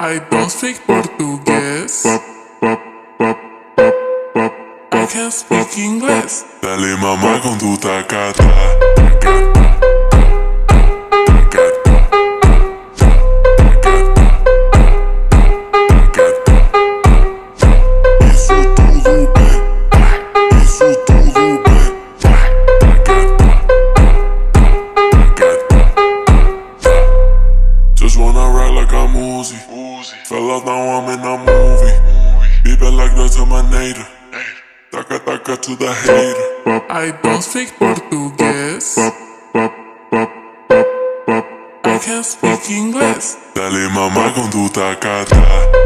I don't speak português. I can speak English. Dale mamá con tu tacata. Isso tudo bem. Isso tudo bem. Just wanna ride like I'm Uzi. Fellas, now I'm in a movie. Be like that to my native. Taka taka to the hater. I don't speak português. I can speak English. Dale mamá con tu tacata.